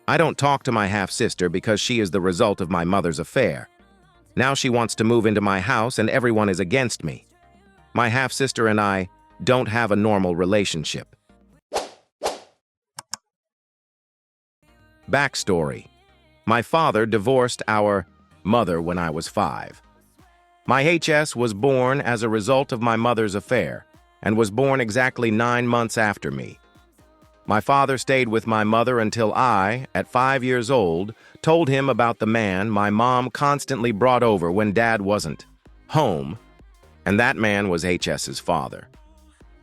I don't talk to my half-sister because she is the result of my mother's affair. Now she wants to move into my house and everyone is against me. My half-sister and I don't have a normal relationship. Backstory. My father divorced our mother when I was 5. My HS was born as a result of my mother's affair and was born exactly 9 months after me. My father stayed with my mother until I, at 5 years old, told him about the man my mom constantly brought over when Dad wasn't home, and that man was HS's father.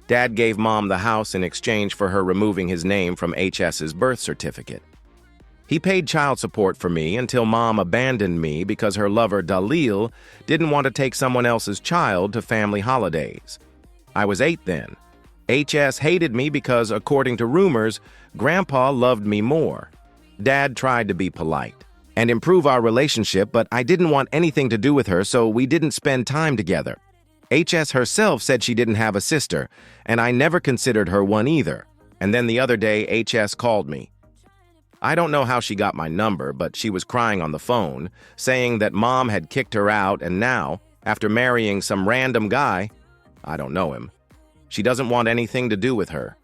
Dad gave Mom the house in exchange for her removing his name from HS's birth certificate. He paid child support for me until Mom abandoned me because her lover, Dalil, didn't want to take someone else's child to family holidays. I was 8 then. HS hated me because, according to rumors, Grandpa loved me more. Dad tried to be polite and improve our relationship, but I didn't want anything to do with her, so we didn't spend time together. HS herself said she didn't have a sister, and I never considered her one either. And then the other day, HS called me. I don't know how she got my number, but she was crying on the phone, saying that Mom had kicked her out and now, after marrying some random guy, I don't know him, she doesn't want anything to do with her.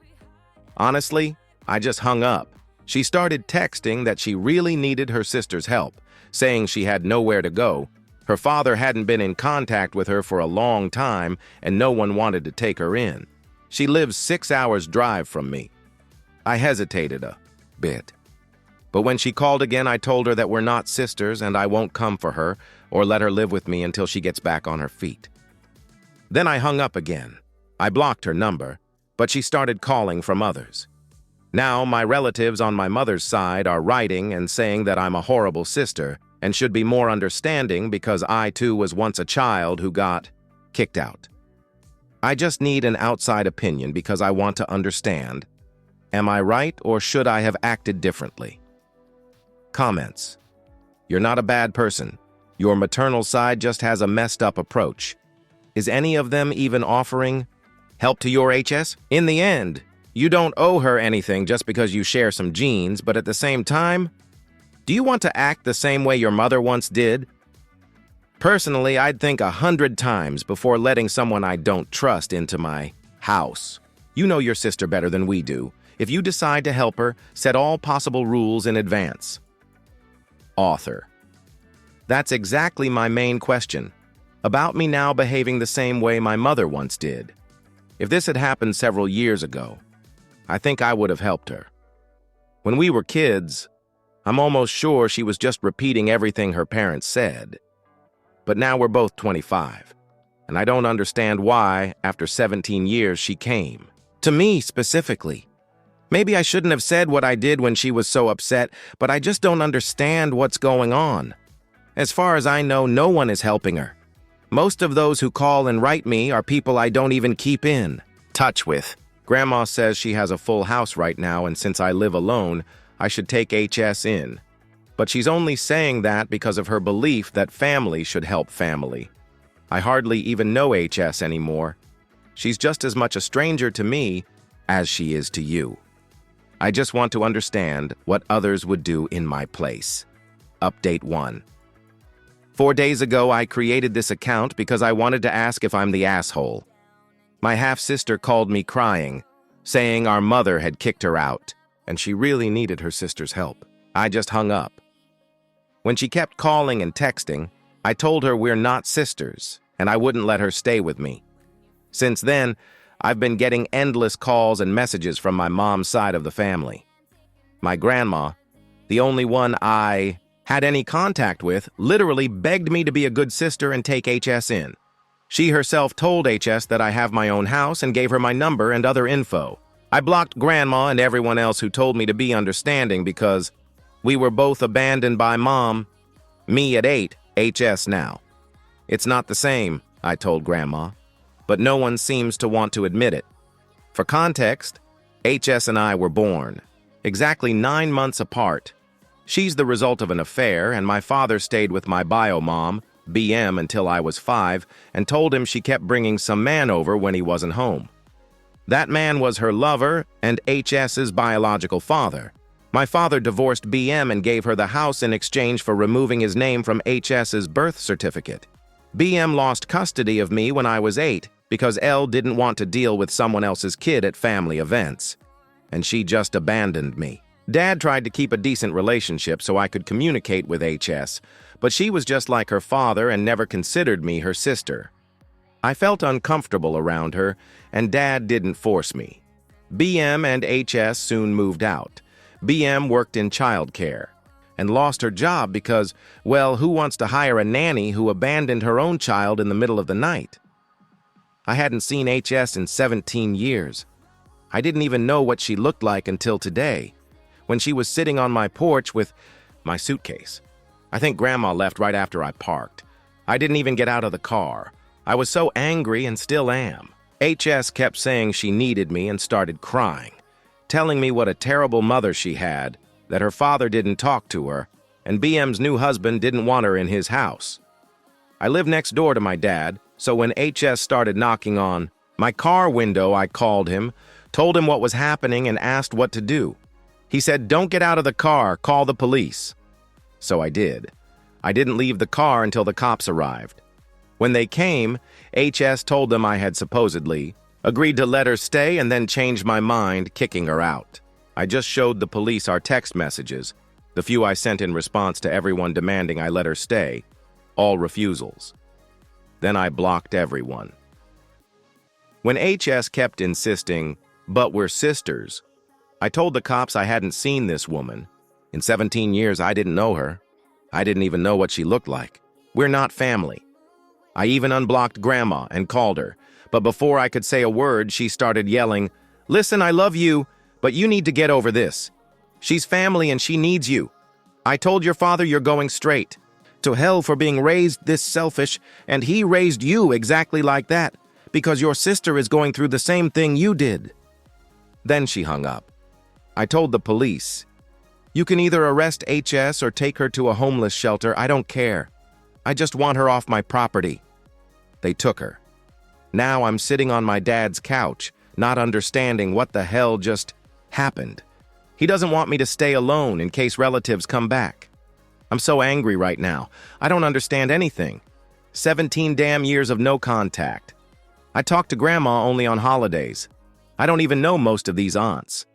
Honestly, I just hung up. She started texting that she really needed her sister's help, saying she had nowhere to go. Her father hadn't been in contact with her for a long time, and no one wanted to take her in. She lives 6 hours drive from me. I hesitated a bit. But when she called again, I told her that we're not sisters and I won't come for her or let her live with me until she gets back on her feet. Then I hung up again. I blocked her number, but she started calling from others. Now my relatives on my mother's side are writing and saying that I'm a horrible sister and should be more understanding because I too was once a child who got kicked out. I just need an outside opinion because I want to understand. Am I right or should I have acted differently? Comments. You're not a bad person. Your maternal side just has a messed up approach. Is any of them even offering help to your HS? In the end, you don't owe her anything just because you share some genes, but at the same time, do you want to act the same way your mother once did? Personally, I'd think 100 times before letting someone I don't trust into my house. You know your sister better than we do. If you decide to help her, set all possible rules in advance. Author. That's exactly my main question. About me now behaving the same way my mother once did. If this had happened several years ago, I think I would have helped her. When we were kids, I'm almost sure she was just repeating everything her parents said. But now we're both 25, and I don't understand why, after 17 years, she came. To me, specifically. Maybe I shouldn't have said what I did when she was so upset, but I just don't understand what's going on. As far as I know, no one is helping her. Most of those who call and write me are people I don't even keep in touch with. Grandma says she has a full house right now, and since I live alone, I should take HS in. But she's only saying that because of her belief that family should help family. I hardly even know HS anymore. She's just as much a stranger to me as she is to you. I just want to understand what others would do in my place. Update 1. 4 days ago, I created this account because I wanted to ask if I'm the asshole. My half-sister called me crying, saying our mother had kicked her out, and she really needed her sister's help. I just hung up. When she kept calling and texting, I told her we're not sisters, and I wouldn't let her stay with me. Since then, I've been getting endless calls and messages from my mom's side of the family. My grandma, the only one I had any contact with, literally begged me to be a good sister and take HS in. She herself told HS that I have my own house and gave her my number and other info. I blocked Grandma and everyone else who told me to be understanding because we were both abandoned by Mom. Me at 8, HS now. It's not the same, I told Grandma, but no one seems to want to admit it. For context, HS and I were born exactly 9 months apart. She's the result of an affair, and my father stayed with my bio mom, BM, until I was 5, and told him she kept bringing some man over when he wasn't home. That man was her lover and HS's biological father. My father divorced BM and gave her the house in exchange for removing his name from HS's birth certificate. BM lost custody of me when I was 8 because L didn't want to deal with someone else's kid at family events, and she just abandoned me. Dad tried to keep a decent relationship so I could communicate with HS, but she was just like her father and never considered me her sister. I felt uncomfortable around her, and Dad didn't force me. BM and HS soon moved out. BM worked in childcare and lost her job because, well, who wants to hire a nanny who abandoned her own child in the middle of the night? I hadn't seen HS in 17 years. I didn't even know what she looked like until today, when she was sitting on my porch with my suitcase. I think Grandma left right after I parked. I didn't even get out of the car. I was so angry and still am. HS kept saying she needed me and started crying, telling me what a terrible mother she had, that her father didn't talk to her, and BM's new husband didn't want her in his house. I live next door to my dad, so when HS started knocking on my car window, I called him, told him what was happening, and asked what to do. He said, "Don't get out of the car, call the police." So I did. I didn't leave the car until the cops arrived. When they came, HS told them I had supposedly agreed to let her stay and then changed my mind, kicking her out. I just showed the police our text messages, the few I sent in response to everyone demanding I let her stay, all refusals. Then I blocked everyone. When HS kept insisting, "But we're sisters," I told the cops I hadn't seen this woman. In 17 years, I didn't know her. I didn't even know what she looked like. We're not family. I even unblocked Grandma and called her, but before I could say a word, she started yelling, "Listen, I love you, but you need to get over this. She's family and she needs you. I told your father you're going straight to hell for being raised this selfish, and he raised you exactly like that, because your sister is going through the same thing you did." Then she hung up. I told the police, "You can either arrest HS or take her to a homeless shelter. I don't care. I just want her off my property." They took her. Now I'm sitting on my dad's couch, not understanding what the hell just happened. He doesn't want me to stay alone in case relatives come back. I'm so angry right now. I don't understand anything. 17 damn years of no contact. I talk to Grandma only on holidays. I don't even know most of these aunts,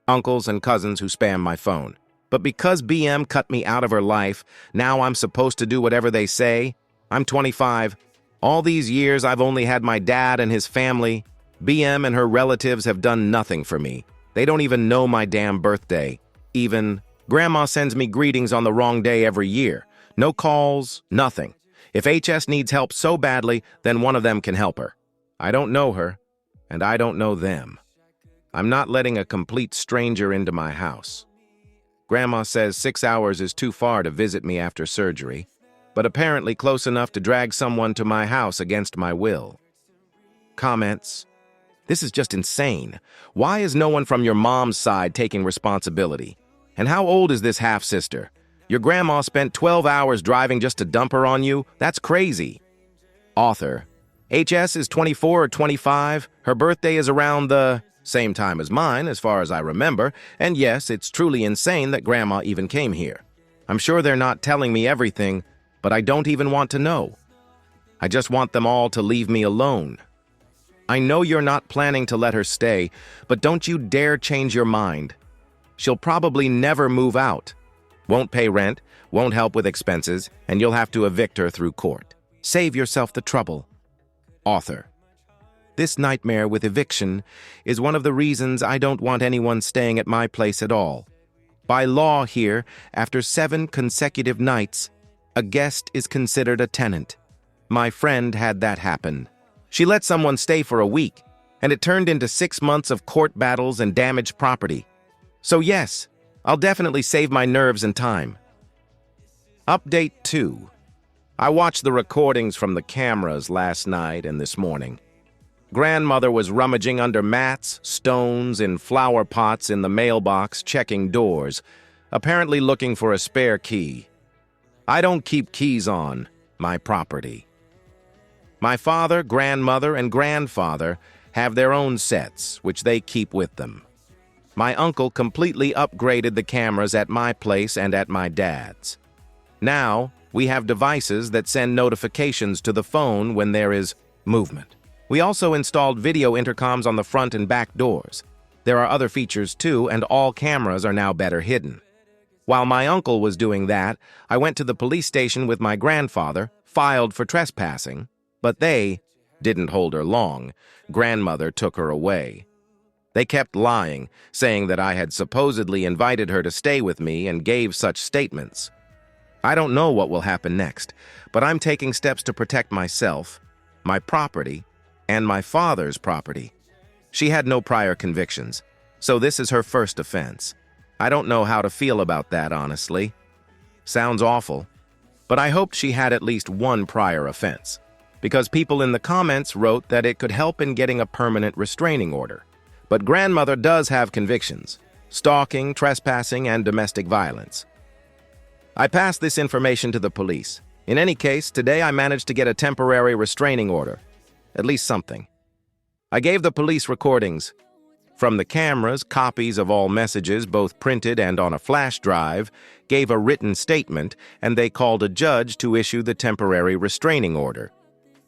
uncles, and cousins who spam my phone. But because BM cut me out of her life, now I'm supposed to do whatever they say? I'm 25. All these years I've only had my dad and his family. BM and her relatives have done nothing for me. They don't even know my damn birthday. Even Grandma sends me greetings on the wrong day every year. No calls, nothing. If HS needs help so badly, then one of them can help her. I don't know her, and I don't know them. I'm not letting a complete stranger into my house. Grandma says 6 hours is too far to visit me after surgery, but apparently close enough to drag someone to my house against my will. Comments: This is just insane. Why is no one from your mom's side taking responsibility? And how old is this half-sister? Your grandma spent 12 hours driving just to dump her on you? That's crazy. Author: HS is 24 or 25. Her birthday is around the same time as mine, as far as I remember, and yes, it's truly insane that Grandma even came here. I'm sure they're not telling me everything, but I don't even want to know. I just want them all to leave me alone. I know you're not planning to let her stay, but don't you dare change your mind. She'll probably never move out, won't pay rent, won't help with expenses, and you'll have to evict her through court. Save yourself the trouble. Author: This nightmare with eviction is one of the reasons I don't want anyone staying at my place at all. By law here, after 7 consecutive nights, a guest is considered a tenant. My friend had that happen. She let someone stay for a week, and it turned into 6 months of court battles and damaged property. So yes, I'll definitely save my nerves and time. Update 2. I watched the recordings from the cameras last night and this morning. Grandmother was rummaging under mats, stones, and flower pots in the mailbox, checking doors, apparently looking for a spare key. I don't keep keys on my property. My father, grandmother, and grandfather have their own sets, which they keep with them. My uncle completely upgraded the cameras at my place and at my dad's. Now, we have devices that send notifications to the phone when there is movement. We also installed video intercoms on the front and back doors. There are other features too, and all cameras are now better hidden. While my uncle was doing that, I went to the police station with my grandfather, filed for trespassing, but they didn't hold her long. Grandmother took her away. They kept lying, saying that I had supposedly invited her to stay with me and gave such statements. I don't know what will happen next, but I'm taking steps to protect myself, my property, and my father's property. She had no prior convictions, so this is her first offense. I don't know how to feel about that, honestly. Sounds awful, but I hoped she had at least one prior offense, because people in the comments wrote that it could help in getting a permanent restraining order. But grandmother does have convictions: stalking, trespassing, and domestic violence. I passed this information to the police. In any case, today I managed to get a temporary restraining order. At least something. I gave the police recordings from the cameras, copies of all messages, both printed and on a flash drive, gave a written statement, and they called a judge to issue the temporary restraining order.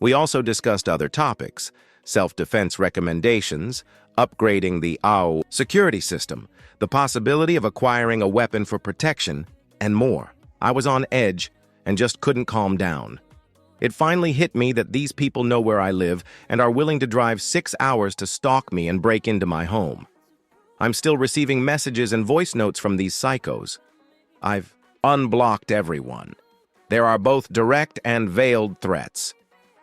We also discussed other topics: self-defense recommendations, upgrading the AO security system, the possibility of acquiring a weapon for protection, and more. I was on edge and just couldn't calm down. It finally hit me that these people know where I live and are willing to drive 6 hours to stalk me and break into my home. I'm still receiving messages and voice notes from these psychos. I've unblocked everyone. There are both direct and veiled threats.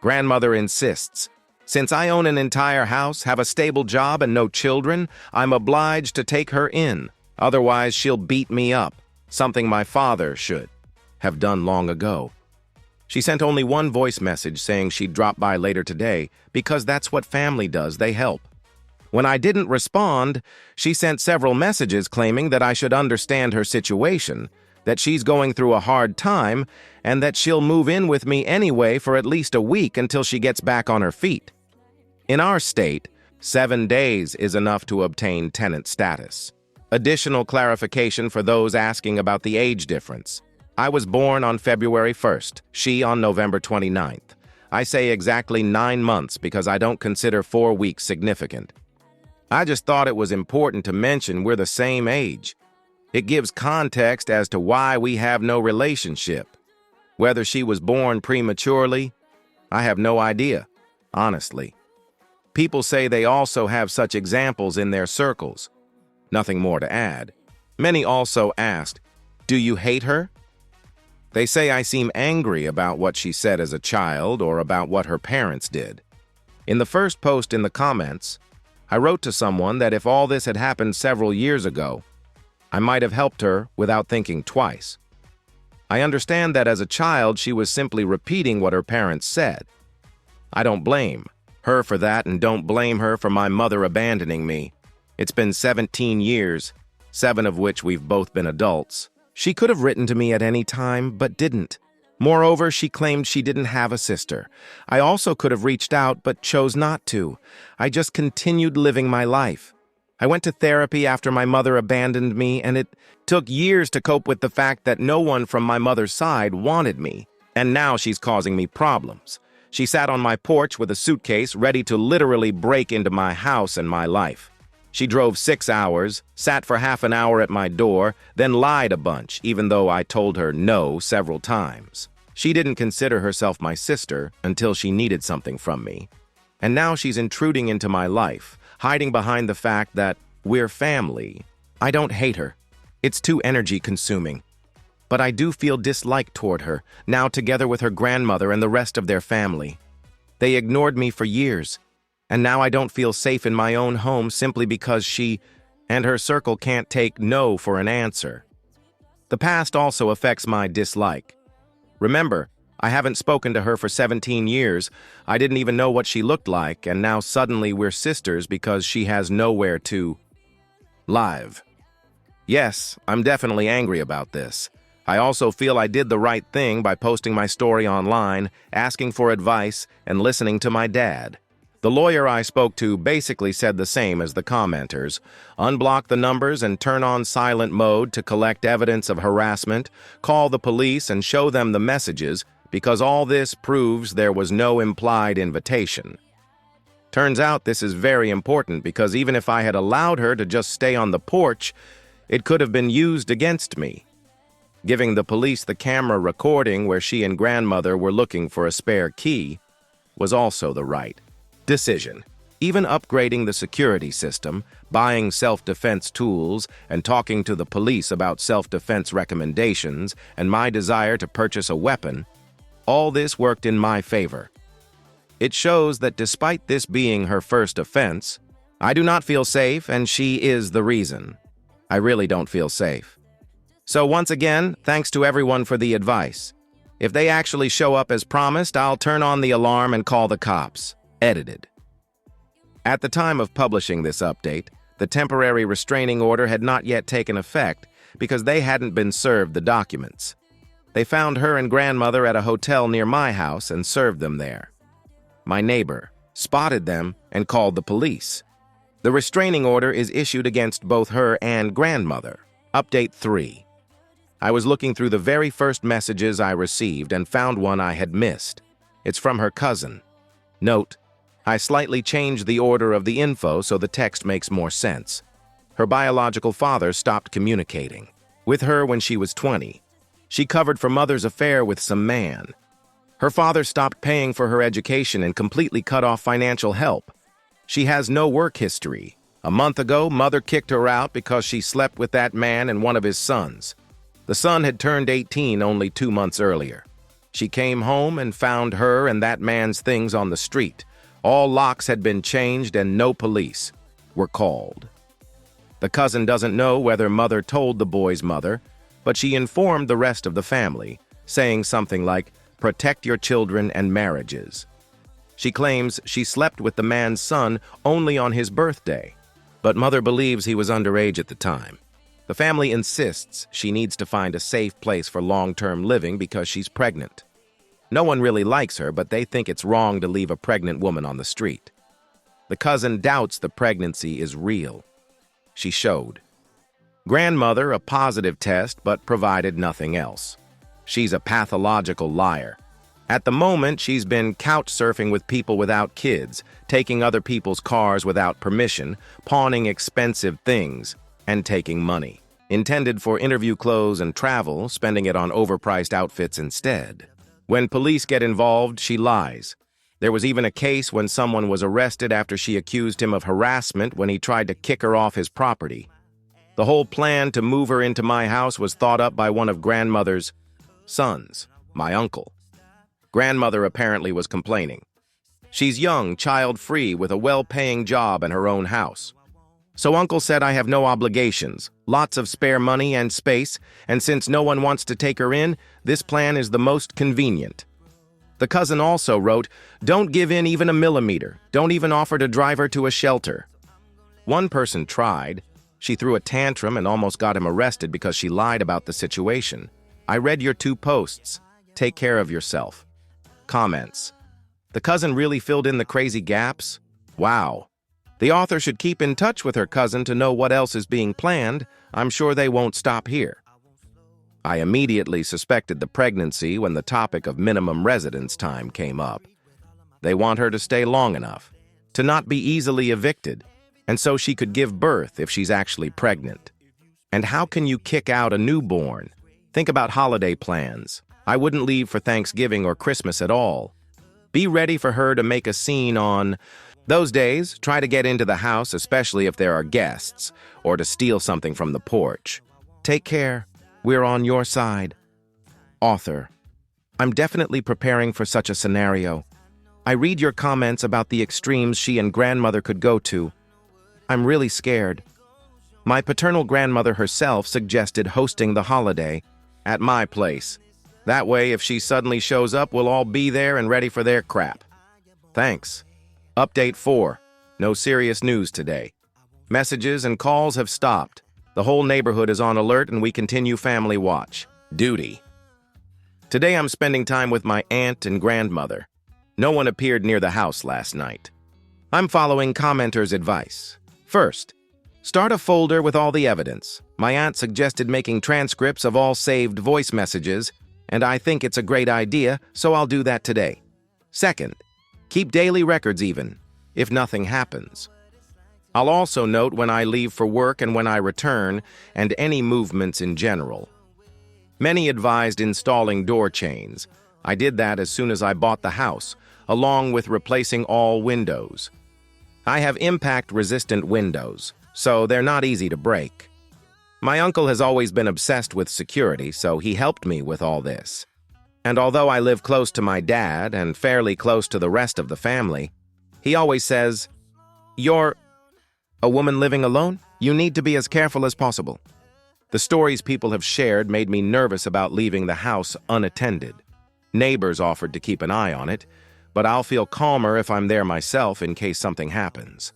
Grandmother insists, since I own an entire house, have a stable job, and no children, I'm obliged to take her in. Otherwise, she'll beat me up, something my father should have done long ago. She sent only one voice message saying she'd drop by later today because that's what family does, they help. When I didn't respond, she sent several messages claiming that I should understand her situation, that she's going through a hard time, and that she'll move in with me anyway for at least a week until she gets back on her feet. In our state, 7 days is enough to obtain tenant status. Additional clarification for those asking about the age difference. I was born on February 1st, she on November 29th. I say exactly 9 months because I don't consider 4 weeks significant. I just thought it was important to mention we're the same age. It gives context as to why we have no relationship. Whether she was born prematurely, I have no idea, honestly. People say they also have such examples in their circles. Nothing more to add. Many also asked, do you hate her? They say I seem angry about what she said as a child or about what her parents did. In the first post in the comments, I wrote to someone that if all this had happened several years ago, I might have helped her without thinking twice. I understand that as a child she was simply repeating what her parents said. I don't blame her for that and don't blame her for my mother abandoning me. It's been 17 years, 7 of which we've both been adults. She could have written to me at any time, but didn't. Moreover, she claimed she didn't have a sister. I also could have reached out, but chose not to. I just continued living my life. I went to therapy after my mother abandoned me, and it took years to cope with the fact that no one from my mother's side wanted me. And now she's causing me problems. She sat on my porch with a suitcase, ready to literally break into my house and my life. She drove 6 hours, sat for half an hour at my door, then lied a bunch, even though I told her no several times. She didn't consider herself my sister until she needed something from me. And now she's intruding into my life, hiding behind the fact that we're family. I don't hate her. It's too energy-consuming. But I do feel dislike toward her, now together with her grandmother and the rest of their family. They ignored me for years. And now I don't feel safe in my own home simply because she and her circle can't take no for an answer. The past also affects my dislike. Remember, I haven't spoken to her for 17 years. I didn't even know what she looked like, and now suddenly we're sisters because she has nowhere to live. Yes, I'm definitely angry about this. I also feel I did the right thing by posting my story online, asking for advice, and listening to my dad. The lawyer I spoke to basically said the same as the commenters. Unblock the numbers and turn on silent mode to collect evidence of harassment, call the police and show them the messages, because all this proves there was no implied invitation. Turns out this is very important because even if I had allowed her to just stay on the porch, it could have been used against me. Giving the police the camera recording where she and grandmother were looking for a spare key was also the right decision. Even upgrading the security system, buying self-defense tools, and talking to the police about self-defense recommendations and my desire to purchase a weapon, all this worked in my favor. It shows that despite this being her first offense, I do not feel safe, and she is the reason. I really don't feel safe. So once again, thanks to everyone for the advice. If they actually show up as promised, I'll turn on the alarm and call the cops. Edited. At the time of publishing this update, the temporary restraining order had not yet taken effect because they hadn't been served the documents. They found her and grandmother at a hotel near my house and served them there. My neighbor spotted them and called the police. The restraining order is issued against both her and grandmother. Update 3. I was looking through the very first messages I received and found one I had missed. It's from her cousin. Note, I slightly changed the order of the info so the text makes more sense. Her biological father stopped communicating with her when she was 20. She covered for mother's affair with some man. Her father stopped paying for her education and completely cut off financial help. She has no work history. A month ago, mother kicked her out because she slept with that man and one of his sons. The son had turned 18 only 2 months earlier. She came home and found her and that man's things on the street. All locks had been changed and no police were called. The cousin doesn't know whether mother told the boy's mother, but she informed the rest of the family, saying something like, "Protect your children and marriages." She claims she slept with the man's son only on his birthday, but mother believes he was underage at the time. The family insists she needs to find a safe place for long-term living because she's pregnant. No one really likes her, but they think it's wrong to leave a pregnant woman on the street. The cousin doubts the pregnancy is real. She showed grandmother a positive test, but provided nothing else. She's a pathological liar. At the moment, she's been couch surfing with people without kids, taking other people's cars without permission, pawning expensive things, and taking money. Intended for interview clothes and travel, spending it on overpriced outfits instead. When police get involved, she lies. There was even a case when someone was arrested after she accused him of harassment when he tried to kick her off his property. The whole plan to move her into my house was thought up by one of grandmother's sons, my uncle. Grandmother apparently was complaining. She's young, child-free, with a well-paying job and her own house. So uncle said I have no obligations, lots of spare money and space, and since no one wants to take her in, this plan is the most convenient. The cousin also wrote, "Don't give in even a millimeter. Don't even offer to drive her to a shelter." One person tried. She threw a tantrum and almost got him arrested because she lied about the situation. I read your 2 posts. Take care of yourself. Comments. The cousin really filled in the crazy gaps? Wow. The author should keep in touch with her cousin to know what else is being planned. I'm sure they won't stop here. I immediately suspected the pregnancy when the topic of minimum residence time came up. They want her to stay long enough, to not be easily evicted, and so she could give birth if she's actually pregnant. And how can you kick out a newborn? Think about holiday plans. I wouldn't leave for Thanksgiving or Christmas at all. Be ready for her to make a scene on those days. Try to get into the house, especially if there are guests, or to steal something from the porch. Take care. We're on your side. Author. I'm definitely preparing for such a scenario. I read your comments about the extremes she and grandmother could go to. I'm really scared. My paternal grandmother herself suggested hosting the holiday at my place. That way, if she suddenly shows up, we'll all be there and ready for their crap. Thanks. Update 4. No serious news today. Messages and calls have stopped. The whole neighborhood is on alert and we continue family watch. Duty. Today I'm spending time with my aunt and grandmother. No one appeared near the house last night. I'm following commenters' advice. First, start a folder with all the evidence. My aunt suggested making transcripts of all saved voice messages, and I think it's a great idea, so I'll do that today. Second, keep daily records even, if nothing happens. I'll also note when I leave for work and when I return, and any movements in general. Many advised installing door chains. I did that as soon as I bought the house, along with replacing all windows. I have impact-resistant windows, so they're not easy to break. My uncle has always been obsessed with security, so he helped me with all this. And although I live close to my dad and fairly close to the rest of the family, he always says, "You're a woman living alone? You need to be as careful as possible." The stories people have shared made me nervous about leaving the house unattended. Neighbors offered to keep an eye on it, but I'll feel calmer if I'm there myself in case something happens.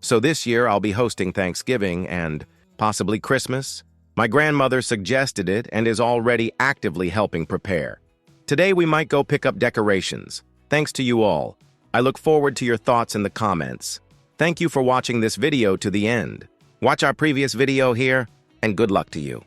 So this year I'll be hosting Thanksgiving and possibly Christmas. My grandmother suggested it and is already actively helping prepare. Today we might go pick up decorations. Thanks to you all. I look forward to your thoughts in the comments. Thank you for watching this video to the end. Watch our previous video here, and good luck to you.